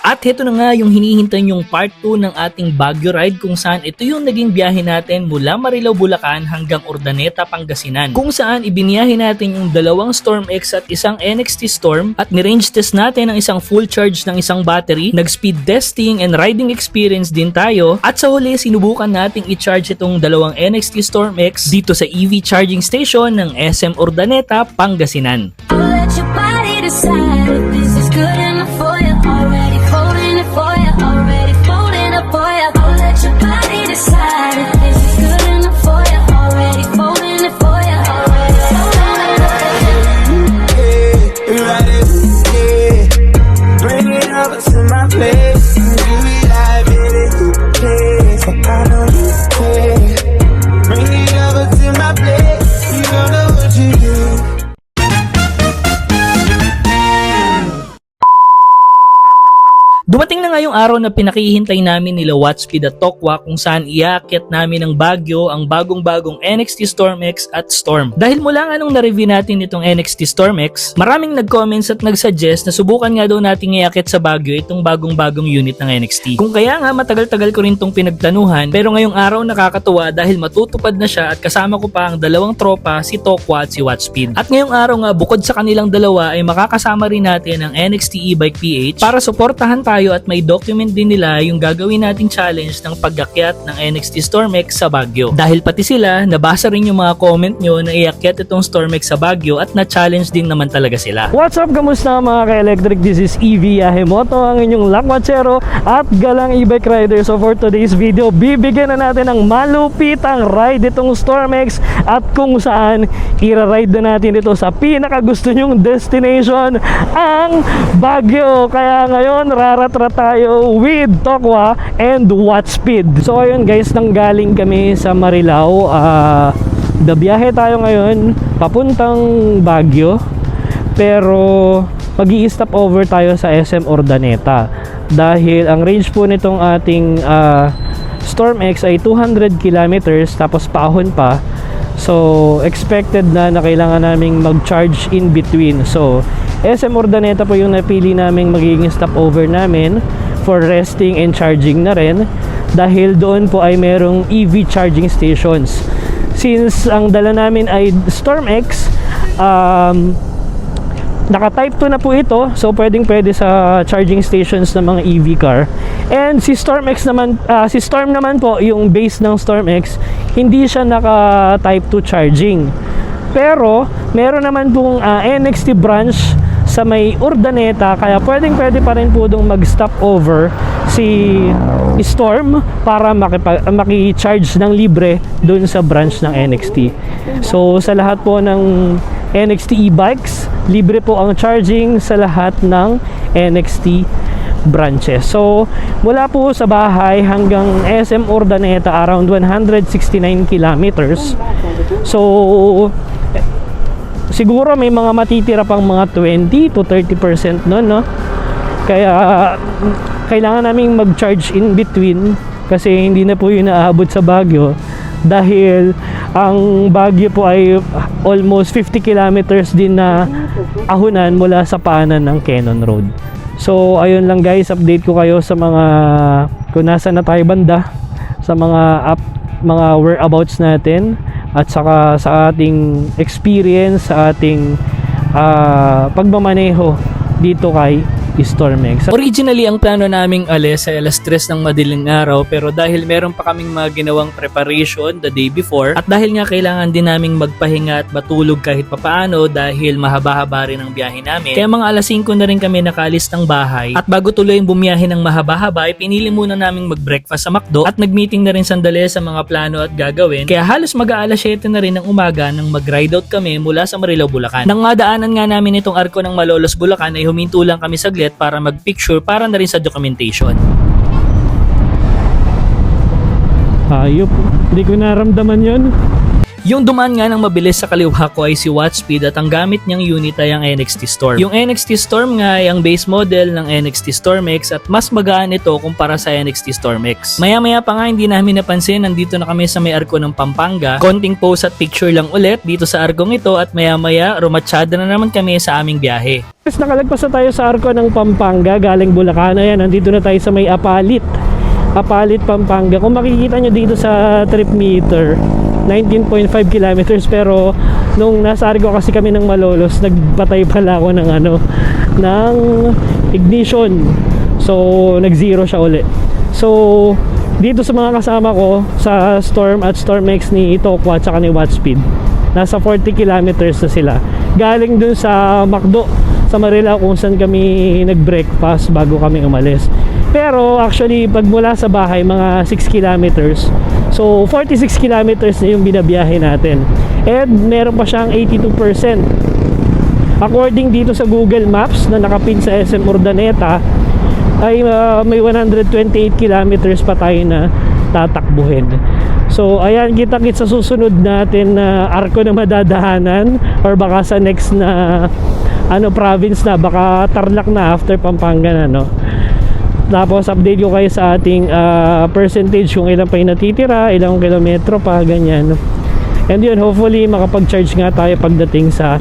At heto na nga yung hinihintay yung part 2 ng ating Baguio ride kung saan ito yung naging biyahe natin mula Marilao, Bulacan hanggang Urdaneta, Pangasinan. Kung saan ibiniyahe natin yung dalawang Storm X at isang NXT Storm at ni-range test natin ang isang full charge ng isang battery, nag-speed testing and riding experience din tayo at sa huli sinubukan nating i-charge itong dalawang NXT Storm X dito sa EV charging station ng SM Urdaneta, Pangasinan. I'll let your body decide if this is good enough for you. Already folding it for you. Already folding it for you. I'll let your body decide if this is good enough for you. Already folding it for you. Already folding it for you. You ride it, yeah. Bring it over to my place. You be like, baby, who cares? I know you care. Bring it over to my place. You don't know what you do. Dumating na nga yung araw na pinakihintay namin nila Watspeed at Tokwa kung saan iakyat namin ng Baguio ang bagong-bagong NXT Storm X at Storm. Dahil mula nga nung na-review natin itong NXT Storm X, maraming nag-comments at nag-suggest na subukan nga daw nating iakyat sa Baguio itong bagong-bagong unit ng NXT. Kung kaya nga matagal-tagal ko rin itong pinagplanuhan, pero ngayong araw nakakatuwa dahil matutupad na siya at kasama ko pa ang dalawang tropa, si Tokwa at si Watspeed. At ngayong araw nga bukod sa kanilang dalawa ay makakasama rin natin ang NXT e-bike PH para suportahan tayo at may document din nila yung gagawin nating challenge ng pag-akyat ng NXT Storm X sa Baguio. Dahil pati sila, nabasa rin yung mga comment nyo na iakyat itong Storm X sa Baguio at na-challenge din naman talaga sila. What's up, kamusta mga ka-electric? This is EV Yahimoto, ang inyong lakwachero at galang e-bike rider. So for today's video, bibigyan na natin ng malupitang ride itong Storm X at kung saan ira-ride na natin ito sa pinakagusto nyong destination, ang Baguio. Kaya ngayon, raratra tayo with Tokwa and Watspeed. So ayun guys, nanggaling kami sa Marilao. Biyahe tayo ngayon papuntang Baguio, pero mag-i-stop over tayo sa SM Urdaneta dahil ang range po nitong ating Storm X ay 200 kilometers tapos paahon pa. So expected na kailangan naming mag-charge in between. So SM Urdaneta po yung napili naming magiging stopover namin for resting and charging na rin dahil doon po ay merong EV charging stations. Since ang dala namin ay Storm X, naka type 2 na po ito, so pwede sa charging stations ng mga EV car. And si Storm X naman, si Storm naman po, yung base ng Storm X, hindi siya naka type 2 charging. Pero meron naman pong NXT branch sa may Urdaneta, kaya pwede pa rin po dong mag-stop over si Storm para maki-charge ng libre dun sa branch ng NXT. So sa lahat po ng NXT e-bikes, libre po ang charging sa lahat ng NXT branches. So mula po sa bahay hanggang SM Urdaneta around 169 kilometers. So siguro may mga matitira pang mga 20 to 30% nun, no? Kaya kailangan naming mag-charge in between kasi hindi na po yun naabot sa Baguio dahil ang Baguio po ay almost 50 kilometers din na ahunan mula sa paanan ng Cannon Road. So ayun lang guys, update ko kayo sa mga kung nasa na tayo banda, sa mga whereabouts natin at saka sa ating experience, sa ating pagmamaneho dito kay Storm X. Originally, ang plano naming alis ay alas 3 ng madaling araw, pero dahil meron pa kaming mga ginawang preparation the day before at dahil nga kailangan din naming magpahinga at matulog kahit papaano dahil mahaba-haba rin ang biyahe namin, kaya mga alas 5 na rin kami nakaalis ng bahay at bago tuloy yung bumiyahe ng mahaba-haba ay pinili muna naming mag-breakfast sa McDo at nag-meeting na rin sandali sa mga plano at gagawin, kaya halos mag-aalas 7 na rin ng umaga nang mag-ride out kami mula sa Marilao, Bulacan. Nang madaanan nga namin itong arko ng Malolos, Bulacan ay huminto lang kami saglit para mag-picture para na rin sa documentation. Ayop, hindi ko naramdaman yun. Yung dumaan nga ng mabilis sa kaliwa ko ay si Wattspeed at ang gamit niyang unit ay ang NXT Storm. Yung NXT Storm nga ay ang base model ng NXT Storm X at mas magaan ito kumpara sa NXT Storm X. Maya-maya pa nga hindi namin napansin, nandito na kami sa may arko ng Pampanga. Konting pose at picture lang ulit dito sa arkong ito at maya-maya rumatsyada na naman kami sa aming biyahe. Yes, nakalagpas na tayo sa arko ng Pampanga galing Bulacan. Ayan, nandito na tayo sa may Apalit, Pampanga. Kung makikita nyo dito sa trip meter, 19.5 kilometers, pero nung nasa arko kasi kami ng Malolos, nagpatay pala ako ng ignition. So nag-zero siya uli. So dito sa mga kasama ko sa Storm at Storm X ni Tokwa at saka ni Wattspeed, nasa 40 kilometers na sila. Galing dun sa McDo sa Manila kung saan kami nag-breakfast bago kami umalis. Pero actually pag mula sa bahay mga 6 kilometers, so 46 kilometers na yung binabiyahe natin. And meron pa siyang 82%. According dito sa Google Maps na nakapin sa SM Urdaneta, ay may 128 kilometers pa tayo na tatakbuhin. So ayan, kita-kits sa susunod natin na arko na madadahanan, or baka sa next na province na, baka Tarlac na after Pampanga na, no? Tapos update ko kayo sa ating percentage kung ilan pa yung natitira, ilang kilometro pa, ganyan. And yun, hopefully makapag-charge nga tayo pagdating sa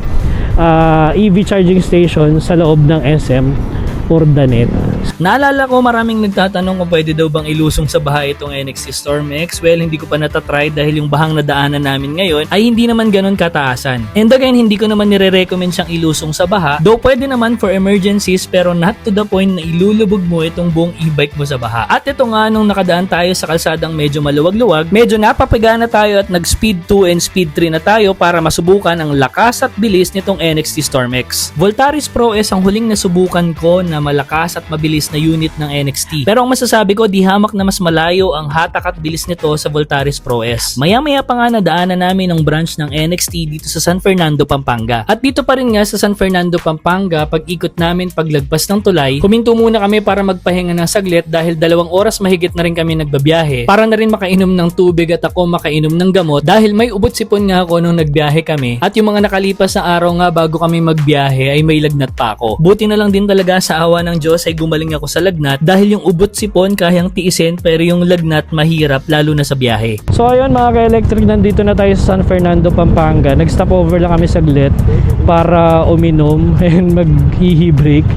EV charging station sa loob ng SM Urdaneta. Naalala ko maraming nagtatanong kung pwede daw bang ilusong sa baha itong NXT Storm X. Well, hindi ko pa natatry dahil yung bahang nadaanan namin ngayon ay hindi naman ganun kataasan. And again, hindi ko naman nire-recommend siyang ilusong sa baha. Though pwede naman for emergencies, pero not to the point na ilulubog mo itong buong e-bike mo sa baha. At ito nga, nung nakadaan tayo sa kalsadang medyo maluwag-luwag, medyo napapiga na tayo at nag-speed 2 and speed 3 na tayo para masubukan ang lakas at bilis nitong NXT Storm X. Voltaris Pro S ang huling nasubukan ko na malakas at mabilis na unit ng NXT. Pero ang masasabi ko, di hamak na mas malayo ang hatak at bilis nito sa Voltaris Pro S. Maya-maya pa nga nadaanan namin ang branch ng NXT dito sa San Fernando, Pampanga. At dito pa rin nga sa San Fernando, Pampanga, pag ikot namin paglagpas ng tulay, huminto muna kami para magpahinga ng saglit dahil 2 oras mahigit na rin kami nagbabiyahe. Para na rin makainom ng tubig at ako makainom ng gamot dahil may ubot sipon nga ako nung nagbiyahe kami. At yung mga nakalipas na araw nga bago kami magbiyahe ay may lagnat pa ako. Buti na lang din talaga sa awa ng Diyos ay gumaling ako sa lagnat dahil yung ubot sipon kayang tiisin pero yung lagnat mahirap lalo na sa biyahe. So ayun mga ka-electric, nandito na tayo sa San Fernando, Pampanga. Nag-stopover lang kami saglit para uminom and mag-hihi break.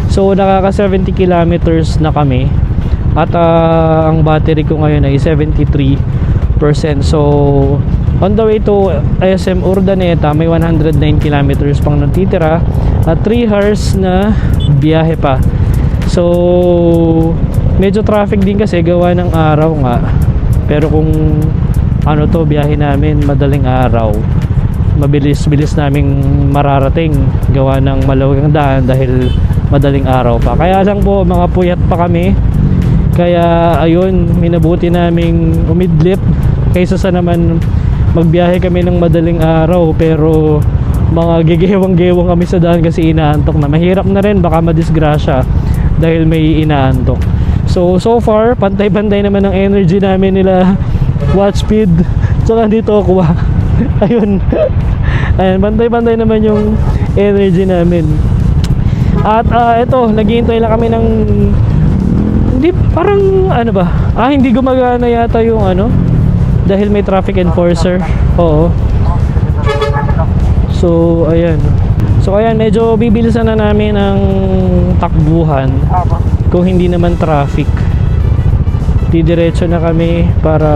So nakaka 70 kilometers na kami at ang battery ko ngayon ay 73%. So on the way to SM Urdaneta, may 109 kilometers pang natitira at 3 hours na biyahe pa. So medyo traffic din kasi gawa ng araw nga. Pero kung biyahe namin madaling araw, mabilis-bilis naming mararating gawa ng malawak ang daan dahil madaling araw pa. Kaya lang po, mga puyat pa kami. Kaya ayun, minabuti naming umidlip kaysa sa naman magbiyahe kami ng madaling araw pero mga gegewang-gewang kami sa daan kasi inaantok na. Mahirap na rin, baka madisgrasya dahil may inaantok. So far, pantay-pantay naman ang energy namin nila Wattspeed tsaka dito ako. Ayun. Ayun, pantay-pantay naman yung energy namin. At eto, naghihintay lang kami ng hindi, parang hindi gumagana yata yung dahil may traffic enforcer. Oo. So ayan, medyo bibilisan na namin ang takbuhan kung hindi naman traffic. Didiretso na kami para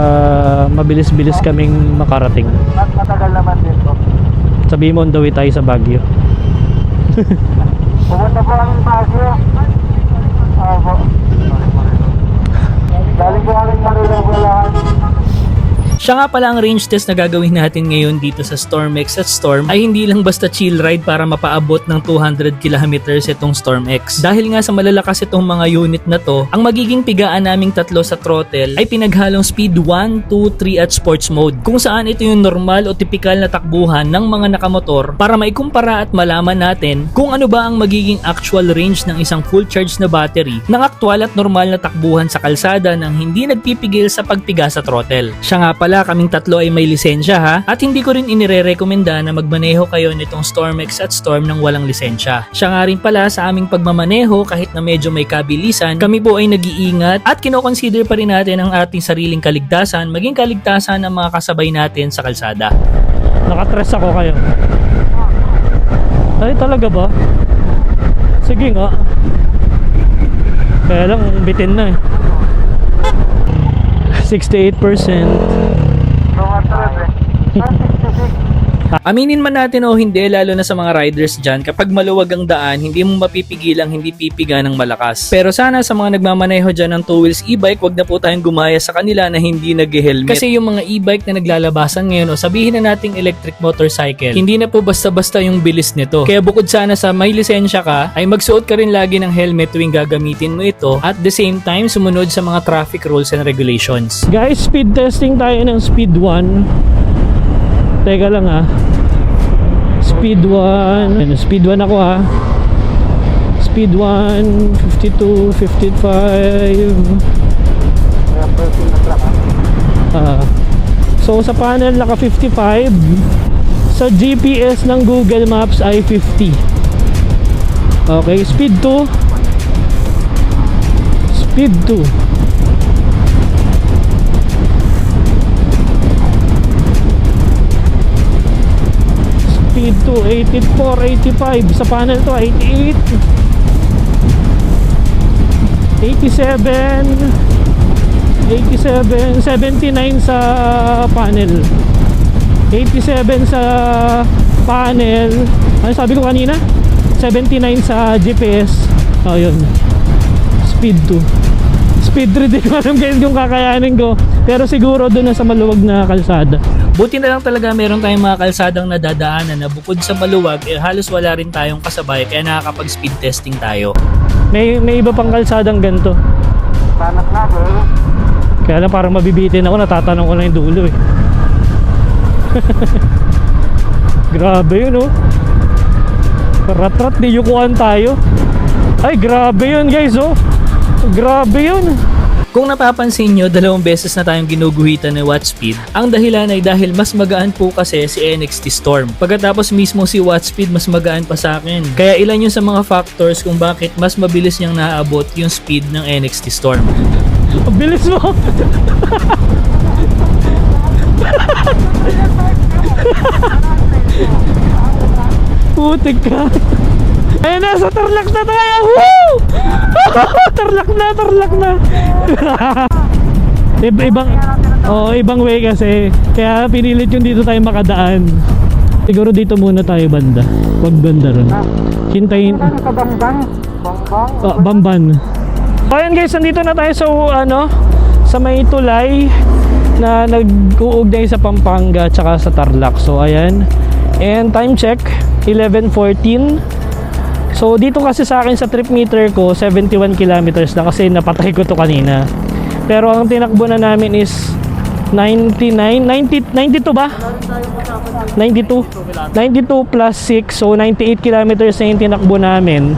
mabilis-bilis kaming makarating. Matagal naman dito. Sabi mo on the way tayo sa Baguio. Pumunta po kami sa Baguio. Opo. Galing po kami Marilagulaan. Siya nga pala ang range test na gagawin natin ngayon dito sa Storm X at Storm ay hindi lang basta chill ride para mapaabot ng 200 kilometers itong Storm X. Dahil nga sa malalakas itong mga unit na to, ang magiging pigaan naming tatlo sa throttle ay pinaghalong speed 1, 2, 3 at sports mode. Kung saan ito yung normal o typical na takbuhan ng mga nakamotor para maikumpara at malaman natin kung ano ba ang magiging actual range ng isang full charge na battery ng aktwal at normal na takbuhan sa kalsada nang hindi nagpipigil sa pagpiga sa throttle. Siya nga pala pala, kaming tatlo ay may lisensya ha. At hindi ko rin inire-rekomenda na magmaneho kayo nitong StormX at Storm ng walang lisensya. Siya nga rin pala sa aming pagmamaneho kahit na medyo may kabilisan, kami po ay nag-iingat at kinoconsider pa rin natin ang ating sariling kaligtasan, maging kaligtasan ng mga kasabay natin sa kalsada. Nakatres ako kayo. Ay, talaga ba? Sige nga. Kaya lang, bitin na eh. 68%. Aminin man natin o hindi, lalo na sa mga riders dyan, kapag maluwag ang daan, hindi mo mapipigilang hindi pipiga ng malakas. Pero sana sa mga nagmamaneho dyan ng two wheels e-bike, wag na po tayong gumaya sa kanila na hindi nag-helmet. Kasi yung mga e-bike na naglalabasan ngayon, o sabihin na nating electric motorcycle, hindi na po basta-basta yung bilis nito. Kaya bukod sana sa may lisensya ka, ay magsuot ka rin lagi ng helmet tuwing gagamitin mo ito, at the same time, sumunod sa mga traffic rules and regulations. Guys, speed testing tayo ng speed 1. Teka lang ha. Speed 1. Speed 1 ako ha. Speed 1, 52, 55. So sa panel naka 55. Sa GPS ng Google Maps ay 50. Okay, speed 2. Speed 2. Speed 2, 84, 85. Sa panel to, 88. 87. 87. 79 sa panel. 87 sa panel. Ano sabi ko kanina? 79 sa GPS. Oh, yun. Speed 2. Speed 3 din ko alam guys kung kakayanin ko. Pero siguro doon na sa maluwag na kalsada. Buti na lang talaga meron tayong mga kalsadang nadadaanan na bukod sa maluwag, halos wala rin tayong kasabay kaya nakakapag-speed testing tayo. May iba pang kalsadang ganito. Panas na, bro. Kaya lang parang mabibitin ako, natatanong ko lang yung dulo eh. Grabe yun oh. Rat-rat, di yukuan tayo. Ay grabe yun guys oh. Grabe yun. Kung napapansin nyo, 2 beses na tayong ginuguhitan ng Wattspeed. Ang dahilan ay dahil mas magaan po kasi si NXT Storm. Pagkatapos mismo si Wattspeed mas magaan pa sa akin. Kaya ilan yun sa mga factors kung bakit mas mabilis niyang naaabot yung speed ng NXT Storm. Ang bilis mo. Putik ka. Ayun na, sa Tarlac na tayo. Woo! Tarlac na. Ibang way kasi. Kaya pinilit yung dito tayo makadaan. Siguro dito muna tayo banda. Wag banda ron. Hintayin. Ano ka, Bambang? Bamban. So ayun guys, nandito na tayo sa may tulay na nag-uugnay sa Pampanga tsaka sa Tarlac. So ayan. And time check, 11:14. So dito kasi sa akin sa trip meter ko 71 kilometers na kasi napatay ko to kanina. Pero ang tinakbo na namin is 92 ba? 92 plus 6, so 98 kilometers na yung tinakbo namin.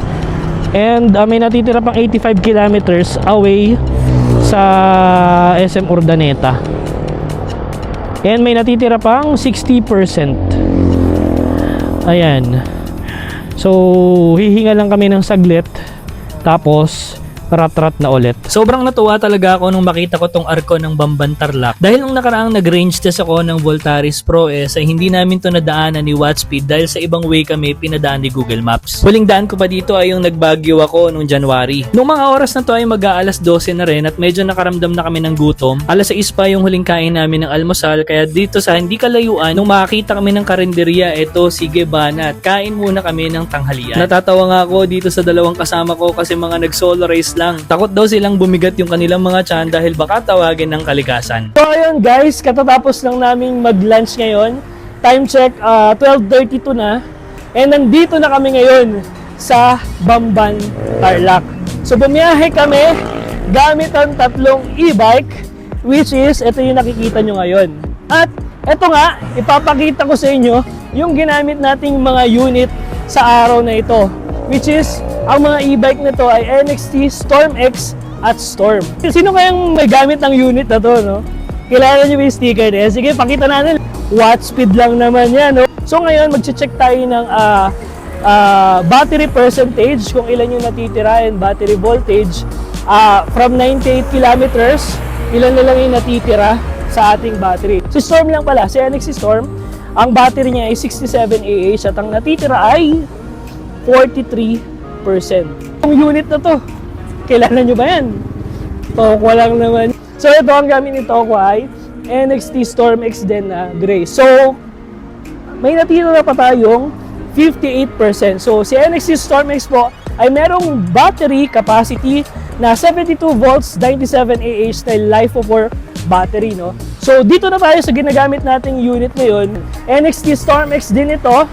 And may natitira pang 85 kilometers away sa SM Urdaneta. And may natitira pang 60%. Ayan. So, hihinga lang kami ng saglit. Tapos, rat-rat na ulit. Sobrang natuwa talaga ako nung makita ko tong arko ng Bamban Tarlac. Dahil nung nakaraang nag-range test ako ng Voltaris Pro S ay hindi namin to nadaanan ni Wattspeed dahil sa ibang way kami pinadaan ni Google Maps. Huling daan ko pa dito ay yung nagbagyo ako nung January. Nung mga oras na to ay mag-aalas 12 na rin at medyo nakaramdam na kami ng gutom. Alas 6 pa yung huling kain namin ng almusal kaya dito sa hindi kalayuan nung makakita kami ng karinderya eto sige bana at kain muna kami ng tanghalian. Natatawa nga ako dito sa dalawang kasama ko kasi mga nag-solo race lang. Takot daw silang bumigat yung kanilang mga tiyan dahil baka tawagin ng kalikasan. So ayun guys, katatapos lang namin mag-lunch ngayon. Time check, 12:32 na. And nandito na kami ngayon sa Bamban, Tarlac. So bumiyahe kami gamit ang 3 e-bike, which is, ito yung nakikita nyo ngayon. At ito nga, ipapakita ko sa inyo yung ginamit nating mga unit sa araw na ito. Which is, ang mga e-bike na to ay NXT, Storm X at Storm. Sino kayang may gamit ng unit na to, no? Kilala nyo ba yung sticker na yan? Sige, pakita natin. Watt speed lang naman yan. No? So ngayon, mag-check tayo ng battery percentage, kung ilan yung natitira, and battery voltage. From 98 kilometers, ilan na lang yung natitira sa ating battery. Si Storm lang pala, si NXT Storm, ang battery niya ay 67 Ah at ang natitira ay 43%. Ang unit na to, kilala nyo ba yan? Tokwa lang naman. So ito ang gamit ni Tokwa ay NXT Storm X din na gray. So may natitira pa tayong 58%. So si NXT Storm X po ay merong battery capacity na 72 volts, 97 Ah style life of our battery, no? So dito na tayo sa ginagamit nating unit ngayon. NXT Storm X din ito.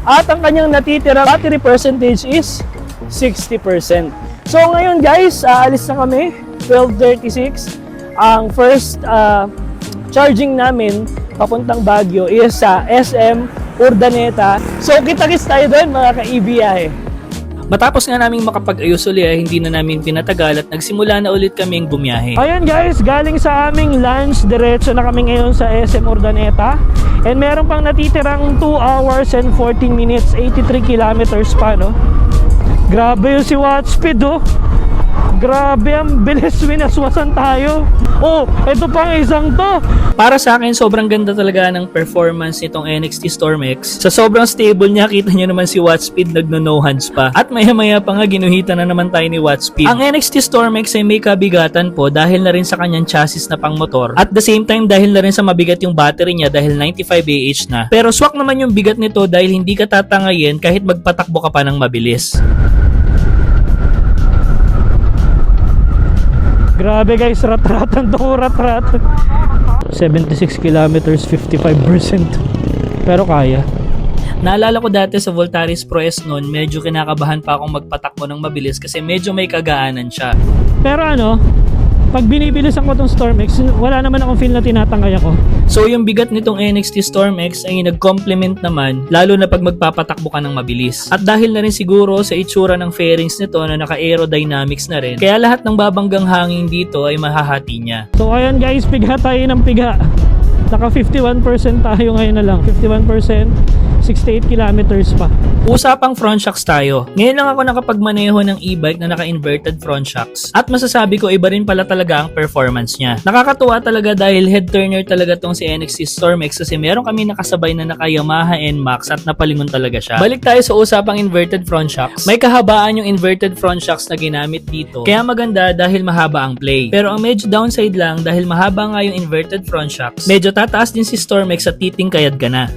At ang kanyang natitira battery percentage is 60%. So ngayon guys, aalis na kami 12:36. Ang first charging namin papuntang Baguio is sa SM Urdaneta. So kita-kits tayo doon mga ka-EBIyahe. Matapos nga naming makapag-ayos uli ay hindi na namin pinatagal at nagsimula na ulit kaming bumiyahe. Ayun guys, galing sa aming lunch, diretso na kami ngayon sa SM Urdaneta. And meron pang natitirang 2 hours and 14 minutes, 83 kilometers pa, no? Grabe yung si Watt Speed, oh. Grabe, ang bilis, winaswasan tayo. Oh, ito pang isang to. Para sa akin, sobrang ganda talaga ng performance nitong NXT Storm X. Sa sobrang stable niya, kita nyo naman si Watt Speed nagno-no hands pa. At maya-maya pa nga ginuhitan na naman tayo ni Watt Speed. Ang NXT Storm X ay may kabigatan po dahil na rin sa kanyang chassis na pang motor. At the same time, dahil na rin sa mabigat yung battery niya dahil 95 Ah na. Pero swak naman yung bigat nito dahil hindi ka tatangayin kahit magpatakbo ka pa ng mabilis. Grabe guys, rat-ratan to, rat-rat. 76 kilometers, 55%. Pero kaya. Naalala ko dati sa Voltaris Pro S noon, medyo kinakabahan pa akong magpatakbo ng mabilis kasi medyo may kagaanan siya. Pero ano, pag binibilisan ko tong Storm X, wala naman akong feel na tinatangay ako. So yung bigat nitong NXT Storm X ay nag-complement naman, lalo na pag magpapatakbo ka ng mabilis. At dahil na rin siguro sa itsura ng fairings nito na naka-aerodynamics na rin, kaya lahat ng babanggang hangin dito ay mahahati niya. So ayan guys, pigha tayo ng pigha. Naka 51% tayo ngayon na lang. 51%, 68 kilometers pa. Usapang front shocks tayo. Ngayon lang ako nakapagmaneho ng e-bike na naka-inverted front shocks. At masasabi ko iba rin pala talaga ang performance niya. Nakakatuwa talaga dahil head turner talaga tong si NXT Storm X kasi meron kami nakasabay na naka Yamaha NMAX at napalingon talaga siya. Balik tayo sa usapang inverted front shocks. May kahabaan yung inverted front shocks na ginamit dito. Kaya maganda dahil mahaba ang play. Pero ang medyo downside lang dahil mahaba nga yung inverted front shocks, medyo tataas din si Storm X at titingkayad ka na.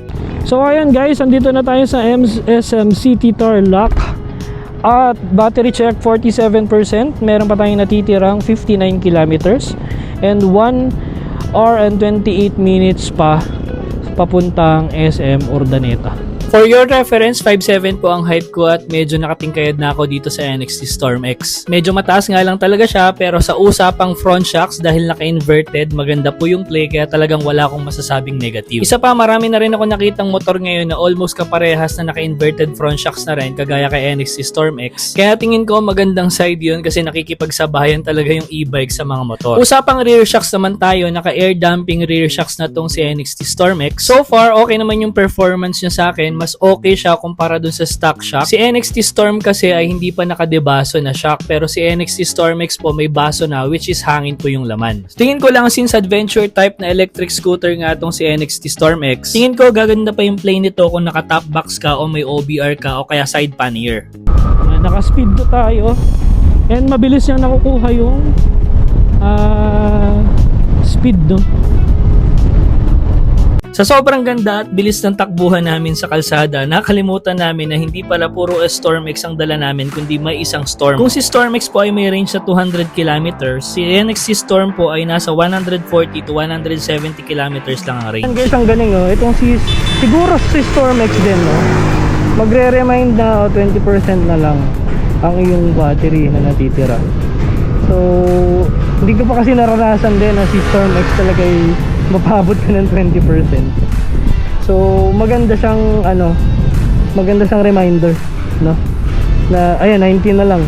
So ayan guys, andito na tayo sa SM City Tarlac. At battery check 47%. Meron pa tayong natitirang 59 kilometers. And 1 hour and 28 minutes pa papuntang SM Urdaneta. For your reference, 5'7 po ang height ko at medyo nakatingkayad na ako dito sa NXT Storm X. Medyo mataas nga lang talaga siya pero sa usapang front shocks dahil naka-inverted, maganda po yung play kaya talagang wala akong masasabing negative. Isa pa, marami na rin ako nakitang motor ngayon na almost kaparehas na naka-inverted front shocks na rin kagaya kay NXT Storm X. Kaya tingin ko magandang side yun kasi nakikipagsabayan talaga yung e-bike sa mga motor. Usapang rear shocks naman tayo, naka-air damping rear shocks na tong si NXT Storm X. So far, okay naman yung performance niya sa akin. Mas okay siya kumpara dun sa stock shock. Si NXT Storm kasi ay hindi pa nakadebaso na shock pero si NXT Storm X po may baso na which is hangin po yung laman. Tingin ko lang since adventure type na electric scooter nga tong si NXT Storm X, tingin ko gaganda pa yung play nito kung naka top box ka o may OBR ka o kaya side pannier. Naka-speed to tayo. And mabilis niyang nakukuha yung speed, no? Sa sobrang ganda at bilis ng takbuhan namin sa kalsada, nakalimutan namin na hindi pala puro Storm X ang dala namin kundi may isang Storm. Kung si Storm X po ay may range sa 200 kilometers, si NXT Storm po ay nasa 140 to 170 kilometers lang ang range. Ayan guys, ang galing, oh. Itong siguro si Storm X din, no? Magre-remind na 20% na lang ang iyong battery na natitira. So, hindi ko pa kasi naranasan din na si Storm X talaga ay mapabot ka ng 20%. So maganda siyang maganda siyang reminder, no? Na ayan, 19 na lang.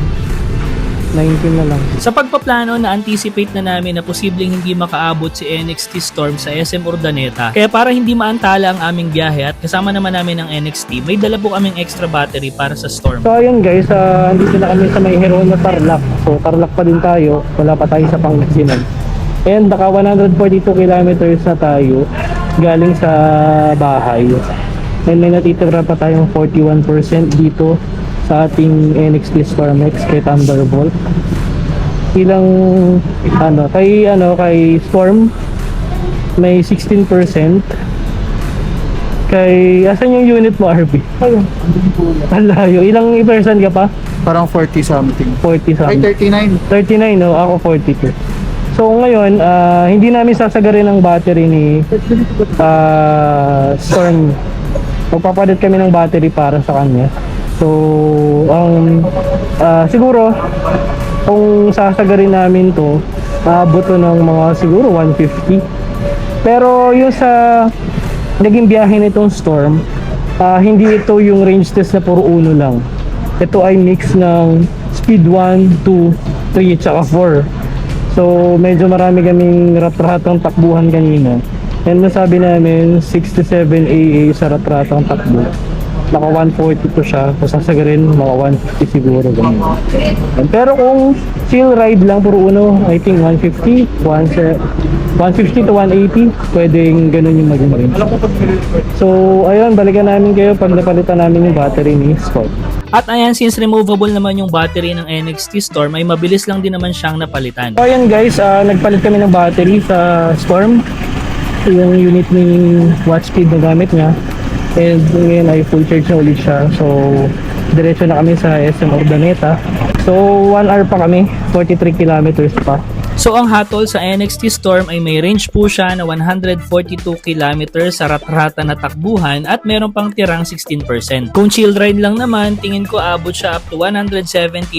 19 na lang. Sa pagpaplano, na-anticipate na namin na posibleng hindi makaabot si NXT Storm sa SM Urdaneta. Kaya para hindi maantala ang aming biyahe at kasama naman namin ang NXT, may dala po kaming extra battery para sa Storm. So ayun guys, andito na kami sa may Herona Tarlac. So Tarlac pa din tayo, wala pa tayo sa Pangasinan. And naka 142 kilometers na tayo galing sa bahay. And may natitira pa tayong 41% dito sa ating NXT Storm X kay Thunderbolt. Kay Storm may 16%. Asan yung unit mo, RB? Ayun. Ang layo. Ilang percent ka pa? Parang 40 something. 40 Ay, something. 39, 39. no? Ako 42. So ngayon, hindi namin sasagarin ang battery ni Storm. Magpapalit kami ng battery para sa kanya. So, siguro, kung sasagarin namin to, aabot to ng mga siguro 150. Pero yung sa naging biyahe nitong Storm, hindi ito yung range test na puro uno lang. Ito ay mix ng speed 1, 2, 3, tsaka 4. So, medyo marami kaming rat-ratang takbuhan kanina. And masabi namin, 67 AA sa rat-ratang takbo. Naka 142 siya. Kung sasagarin, mga 150 siguro. Ganun. Pero kung chill ride lang, puro uno, I think 150 to 180, pwedeng ganun yung maging range. So, ayun, balikan namin kayo pag napalitan namin yung battery ni Scott. At ayan, since removable naman yung battery ng NXT Storm, ay mabilis lang din naman siyang napalitan. So, ayan guys, nagpalit kami ng battery sa Storm. Yung unit ni Watchspeed na gamit niya. And ngayon ay full charge na ulit siya. So, diretso na kami sa SM Urdaneta. So, 1 hour pa kami, 43 kilometers pa. So ang hatol sa NXT Storm ay may range po siya na 142 km sa rat-rata na takbuhan at meron pang tirang 16%. Kung chill ride lang naman, tingin ko abot siya up to 170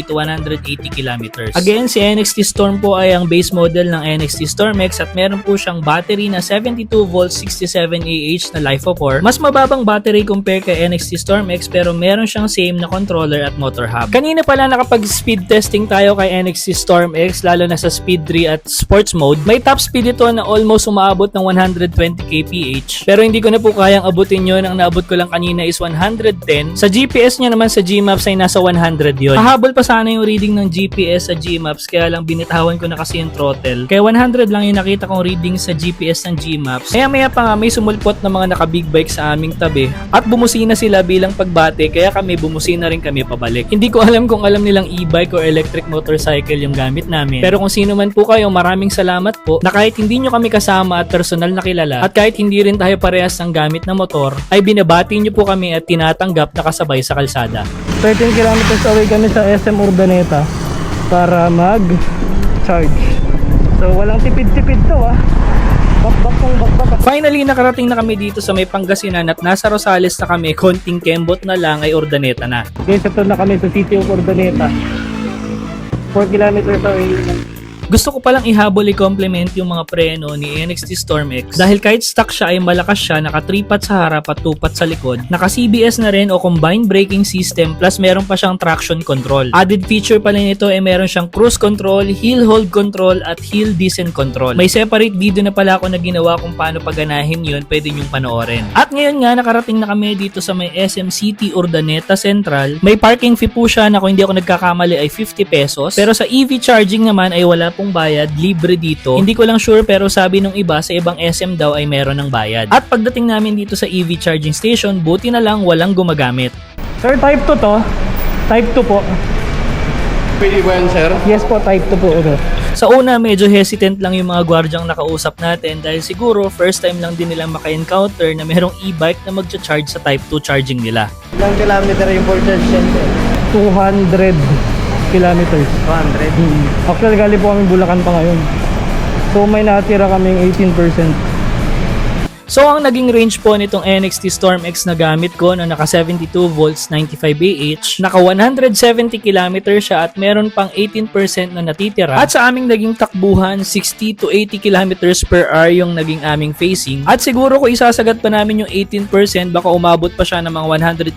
to 180 km. Again, si NXT Storm po ay ang base model ng NXT Storm X at meron po siyang battery na 72 volts 67 Ah na LiFePOR. Mas mababang battery compare kay NXT Storm X pero meron siyang same na controller at motor hub. Kanina pala nakapag-speed testing tayo kay NXT Storm X lalo na sa speed 3 at sports mode. May top speed ito na almost umaabot ng 120 kph. Pero hindi ko na po kayang abutin yun. Ang naabot ko lang kanina is 110. Sa GPS niya naman sa Gmaps ay nasa 100 yun. Kahabol pa sana yung reading ng GPS sa Gmaps kaya lang binitawan ko na kasi yung throttle. Kaya 100 lang yung nakita kong reading sa GPS ng Gmaps. Kaya maya pa nga may sumulpot na mga naka big bike sa aming tabi at bumusina sila bilang pagbate kaya kami bumusina rin kami pabalik. Hindi ko alam kung alam nilang e-bike or electric motorcycle yung gamit namin. Pero kung sino man po kayo, maraming salamat po na kahit hindi nyo kami kasama at personal na kilala at kahit hindi rin tayo parehas ng gamit na motor ay binabati nyo po kami at tinatanggap na kasabay sa kalsada. 13 kilometers away kami sa SM Urdaneta para mag-charge. So walang tipid-tipid to bakbak. Finally, nakarating na kami dito sa may Pangasinan at nasa Rosales na kami, konting kembot na lang ay Urdaneta na. Guys, ito na kami sa City of Urdaneta. 4 kilometers away. Gusto ko palang ihabol i-compliment yung mga preno ni NXT Storm X dahil kahit stock siya ay malakas siya, naka 3-pat sa harap at 2-pat sa likod, naka CBS na rin o combined braking system plus meron pa siyang traction control. Added feature pala nito ay meron siyang cruise control, hill hold control at hill descent control. May separate video na pala ako na ginawa kung paano paganahin yun, pwede nyong panoorin. At ngayon nga nakarating na kami dito sa may SM City Urdaneta Central. May parking fee po siya na kung hindi ako nagkakamali ay 50 pesos pero sa EV charging naman ay wala pong bayad, libre dito. Hindi ko lang sure pero sabi nung iba sa ibang SM daw ay meron ng bayad. At pagdating namin dito sa EV charging station, buti na lang walang gumagamit. Sir, type 2 to. Type 2 po. Pwede ba yan, sir? Yes po, type 2 po. Okay. Sa una, medyo hesitant lang yung mga gwardyang nakausap natin dahil siguro first time lang din nilang maka-encounter na merong e-bike na magcha-charge sa type 2 charging nila. Ilang kilometer yung full charge yan, sir? 200 kilometers. 200? Actually, galing po kami Bulacan pa ngayon. So, may natira kaming 18%. So ang naging range po nitong NXT Storm X na gamit ko na naka 72 volts 95 Ah, naka 170 km siya at meron pang 18% na natitira. At sa aming naging takbuhan, 60 to 80 km per hour yung naging aming facing. At siguro kung isasagat pa namin yung 18%, baka umabot pa siya ng mga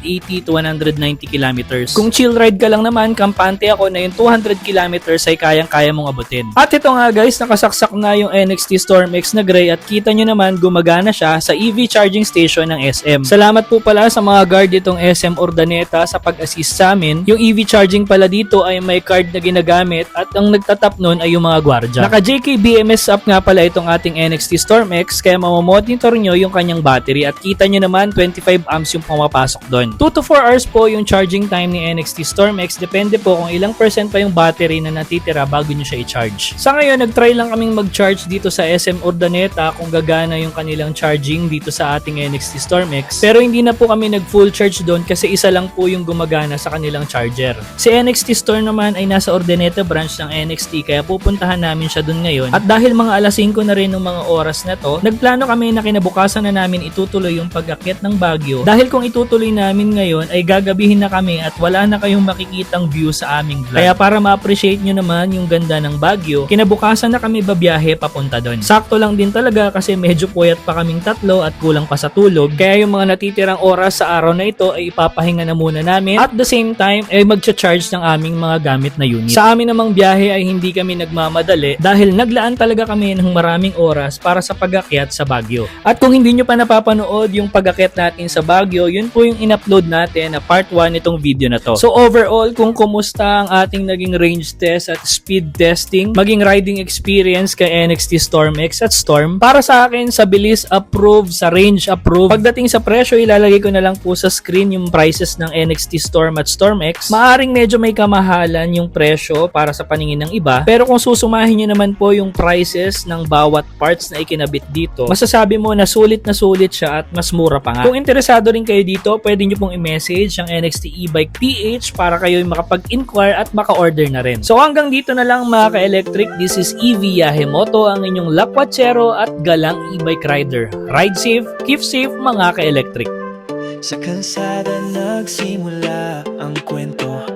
180 to 190 km. Kung chill ride ka lang naman, kampante ako na yung 200 km ay kayang-kaya mong abutin. At ito nga guys, nakasaksak na yung NXT Storm X na gray at kita nyo naman gumagana siya sa EV charging station ng SM. Salamat po pala sa mga guard itong SM Urdaneta sa pag-assist sa amin. Yung EV charging pala dito ay may card na ginagamit at ang nagtatap nun ay yung mga gwardya. Naka JK BMS up nga pala itong ating NXT Storm X kaya mamamonitor nyo yung kanyang battery at kita nyo naman 25 amps yung pumapasok doon. 2 to 4 hours po yung charging time ni NXT Storm X, depende po kung ilang percent pa yung battery na natitira bago nyo siya i-charge. Sa ngayon, nag-try lang kaming mag-charge dito sa SM Urdaneta kung gagana yung kanilang charging dito sa ating NXT Storm X, pero hindi na po kami nag-full charge doon kasi isa lang po yung gumagana sa kanilang charger. Si NXT Store naman ay nasa Urdaneta branch ng NXT kaya pupuntahan namin siya doon ngayon at dahil mga alas 5 na rin ng mga oras na to, nagplano kami na kinabukasan na namin itutuloy yung pag-akyat ng Baguio dahil kung itutuloy namin ngayon ay gagabihin na kami at wala na kayong makikitang view sa aming vlog. Kaya para ma-appreciate nyo naman yung ganda ng Baguio, kinabukasan na kami babiyahe papunta doon. Sakto lang din talaga kasi medyo puyat pa kaming tatlo at kulang pa sa tulog kaya yung mga natitirang oras sa araw na ito ay ipapahinga na muna namin at the same time ay magcha-charge ng aming mga gamit na unit. Sa amin namang biyahe ay hindi kami nagmamadali dahil naglaan talaga kami ng maraming oras para sa pag-akyat sa Baguio. At kung hindi nyo pa napapanood yung pag-akyat natin sa Baguio, yun po yung in-upload natin na part 1 nitong video na to. So overall, kung kumusta ang ating naging range test at speed testing, maging riding experience kay NXT Storm X at Storm, para sa akin sa bilis approve, sa range approve. Pagdating sa presyo, ilalagay ko na lang po sa screen yung prices ng NXT Storm at Storm X. Maaring medyo may kamahalan yung presyo para sa paningin ng iba, pero kung susumahin nyo naman po yung prices ng bawat parts na ikinabit dito, masasabi mo na sulit siya at mas mura pa nga. Kung interesado rin kayo dito, pwede nyo pong i-message ang NXT e-bike PH para kayo makapag-inquire at maka-order na rin. So hanggang dito na lang mga ka-electric, this is EV Yahemoto, ang inyong lakwatsero at galang e-bike rider. Ride safe, keep safe mga ka-electric. Sa kalsada nagsimula ang kwento,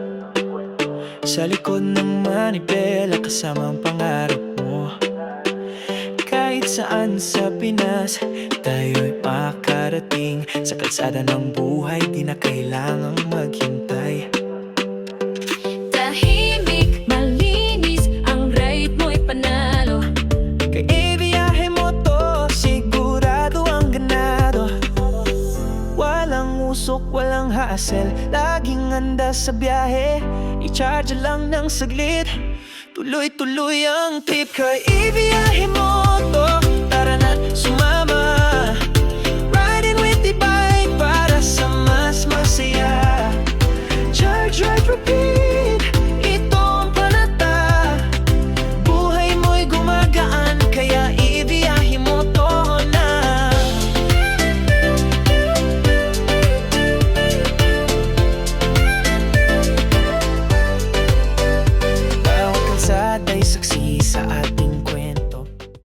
sa likod ng manibela kasama ang pangarap mo. Kahit saan sa Pinas, tayo'y makarating. Sa kalsada ng buhay, di na kailangang maghintay. Tahimik, malinis, ang ride mo'y panalo. Kay ibiyahe mo to, sigurado ang ganado. Walang usok, walang hassle, laging handa sa biyahe. I-charge lang ng saglit, tuloy-tuloy ang trip. Kay ibiyahe mo to,